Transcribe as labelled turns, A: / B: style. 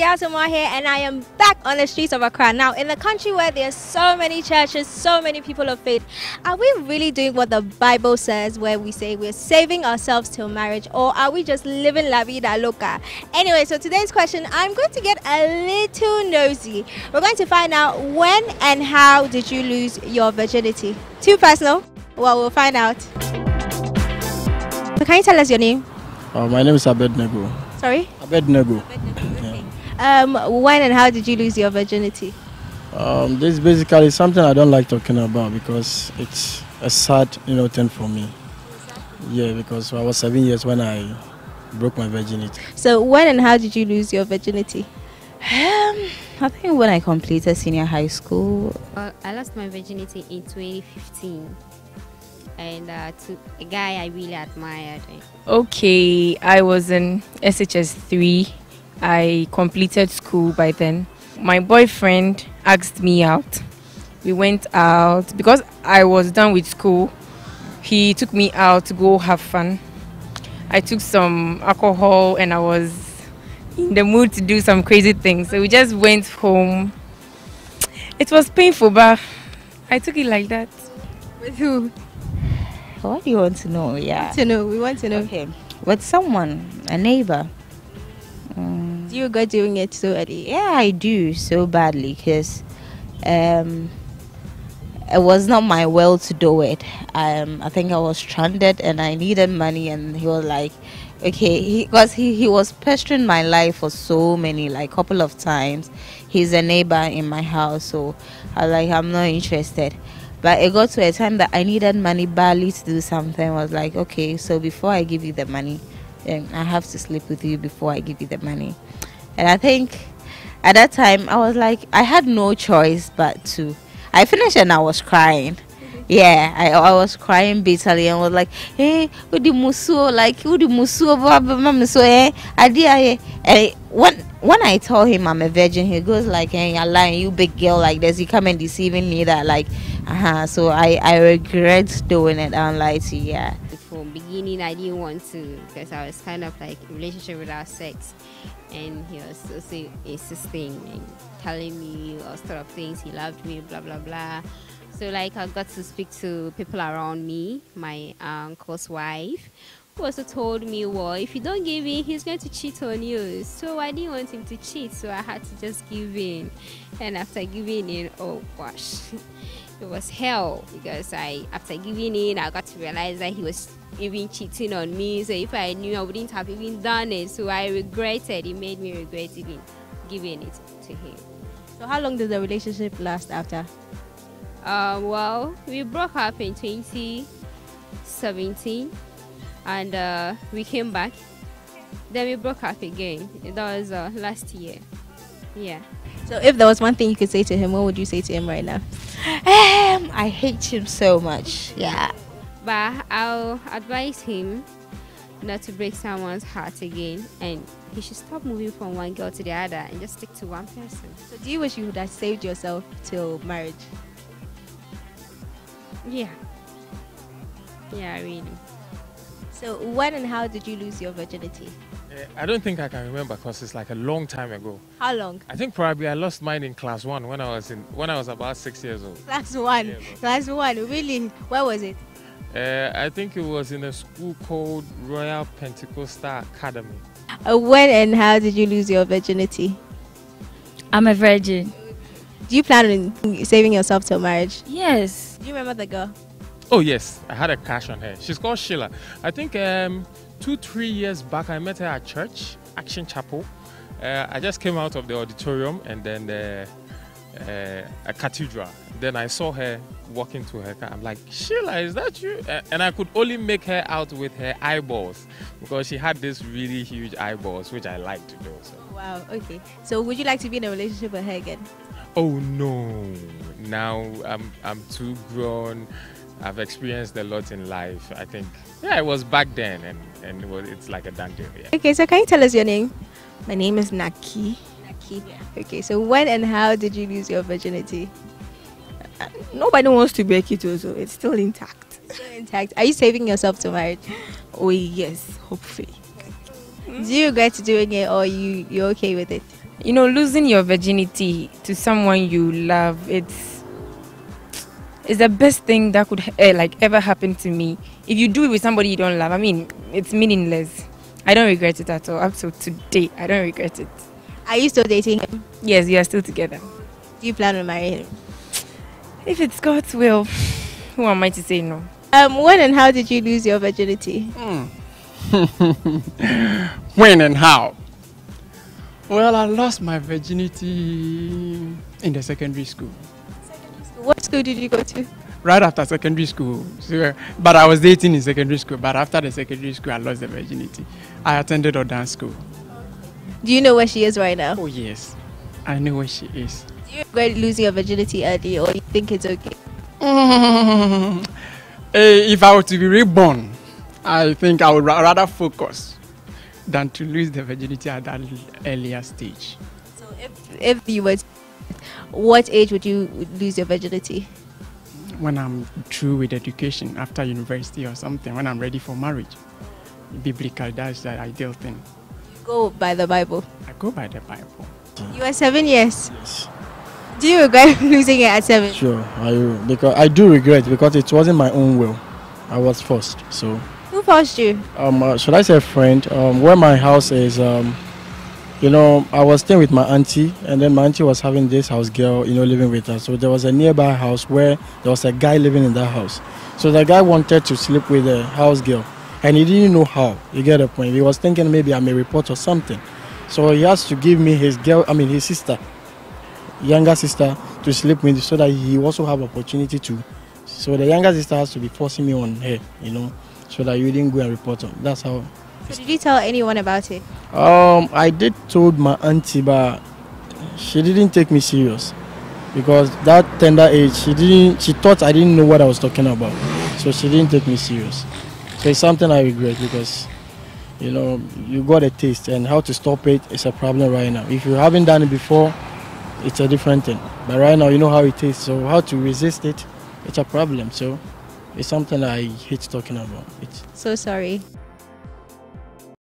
A: Yatumwa here, and I am back on the streets of Accra. Now, in a country where there are so many churches, so many people of faith, are we really doing what the Bible says, where we say we're saving ourselves till marriage, or are we just living la vida loca? Anyway, so today's question, I'm going to get a little nosy. We're going to find out when and how did you lose your virginity? Too personal? Well, we'll find out. So can you tell us your name?
B: My name is Abednego.
A: Sorry?
B: Abednego.
A: Okay. When and how did you lose your virginity?
B: This is basically something I don't like talking about because it's a sad, thing for me. Yeah, because I was 7 years when I broke my virginity.
A: So when and how did you lose your virginity?
C: I think when I completed senior high school.
D: I lost my virginity in 2015. And to a guy I really admired.
E: Okay, I was in SHS 3. I completed school by then. My boyfriend asked me out. We went out because I was done with school. He took me out to go have fun. I took some alcohol and I was in the mood to do some crazy things. So we just went home. It was painful, but I took it like that.
A: With who?
C: What do you want to know? Yeah.
A: We want to know.
C: Okay. With someone, a neighbor.
A: Do you regret doing it so early?
C: Yeah, I do so badly because it was not my will to do it. I think I was stranded and I needed money, and he was like, okay, because he was pestering my life for so many, like couple of times. He's a neighbor in my house, so I was like, I'm not interested. But it got to a time that I needed money badly to do something. I was like, okay, so before I give you the money, then I have to sleep with you before I give you the money. And I think at that time, I was like, I had no choice but to. I finished and I was crying. Yeah, I was crying bitterly and was like, hey, who the musuo, like, who the musuo, so and when I told him I'm a virgin, he goes like, hey, you're lying, you big girl like this, you come and deceiving me that like, so I regret doing it. I'm like, yeah.
D: From beginning, I didn't want to because I was kind of like in a relationship without sex, and he was also insisting and telling me all sort of things. He loved me, blah blah blah. So like I got to speak to people around me, my uncle's wife, who also told me, well, if you don't give in, he's going to cheat on you. So I didn't want him to cheat, so I had to just give in. And after giving in, oh gosh, it was hell, because after giving in, I got to realize that he was even cheating on me. So if I knew, I wouldn't have even done it. So I regretted. It made me regret even giving it to him.
A: So how long did the relationship last after?
D: Well, we broke up in 2017, and we came back. Then we broke up again. That was last year. Yeah.
A: So if there was one thing you could say to him, what would you say to him right now?
C: I hate him so much. Yeah.
D: But I'll advise him not to break someone's heart again, and he should stop moving from one girl to the other and just stick to one person.
A: So do you wish you would have saved yourself till marriage?
D: Yeah. Yeah, really.
A: So when and how did you lose your virginity?
F: I don't think I can remember because it's like a long time ago.
A: How long?
F: I think probably I lost mine in class 1 when I was about 6 years old.
A: Class 1.
F: Yeah,
A: Class 1. Really? Where was it?
F: I think it was in a school called Royal Pentecostal Academy.
A: When and how did you lose your virginity?
G: I'm a virgin.
A: Do you plan on saving yourself till marriage?
G: Yes.
A: Do you remember the girl?
F: Oh yes, I had a crush on her. She's called Sheila. I think 2-3 years back I met her at church, Action Chapel. I just came out of the auditorium and then a cathedral. Then I saw her walking to her car. I'm like, Sheila, is that you? And I could only make her out with her eyeballs because she had this really huge eyeballs, which I like to do. So.
A: Wow, okay. So would you like to be in a relationship with her again?
F: Oh no, now I'm too grown. I've experienced a lot in life. I think, yeah, it was back then, and it's like a done deal. Yeah.
A: Okay, so can you tell us your name?
G: My name is Naki.
A: Naki. Yeah. Okay, so when and how did you lose your virginity?
G: Nobody wants to break it, so it's still intact.
A: Still intact. Are you saving yourself to marriage?
G: Oh yes, hopefully.
A: Do you regret doing it, or you're okay with it?
E: You know, losing your virginity to someone you love, it's the best thing that could ever happen to me. If you do it with somebody you don't love, I mean, it's meaningless. I don't regret it at all. Up to today, I don't regret it.
A: Are you still dating him?
E: Yes, we are still together.
A: Do you plan on marrying him?
E: If it's God's will, who am I to say no?
A: When and how did you lose your virginity?
H: When and how? Well, I lost my virginity in the secondary school.
A: What school did you go to?
H: Right after secondary school. So, but I was dating in secondary school. But after the secondary school, I lost the virginity. I attended a dance school.
A: Do you know where she is right now?
H: Oh, yes. I know where she is.
A: Do you regret losing your virginity early, or you think it's okay?
H: If I were to be reborn, I think I would rather focus than to lose the virginity at that earlier stage.
A: So if you were, what age would you lose your virginity?
H: When I'm through with education, after university or something, when I'm ready for marriage. Biblical, that's the ideal thing.
A: You go by the Bible.
H: I go by the Bible.
A: You were 7 years.
B: Yes.
A: Do you regret losing it at 7?
B: Sure, because I do regret because it wasn't my own will. I was forced. So,
A: Who forced you?
B: should I say a friend? Where my house is, you know, I was staying with my auntie, and then my auntie was having this house girl, you know, living with her. So there was a nearby house where there was a guy living in that house. So the guy wanted to sleep with the house girl, and he didn't know how. You get the point? He was thinking maybe I may report or something. So he has to give me his sister, younger sister, to sleep with, so that he also have opportunity to. So the younger sister has to be forcing me on her, you know, so that you didn't go and report on. That's how.
A: So did you tell anyone about it?
B: I did told my auntie, but she didn't take me serious because that tender age, she thought I didn't know what I was talking about, so she didn't take me serious. So it's something I regret because, you know, you got a taste, and how to stop it is a problem right now. If you haven't done it before, it's a different thing. But right now, you know how it tastes, so how to resist it, it's a problem. So it's something I hate talking about.
A: So sorry.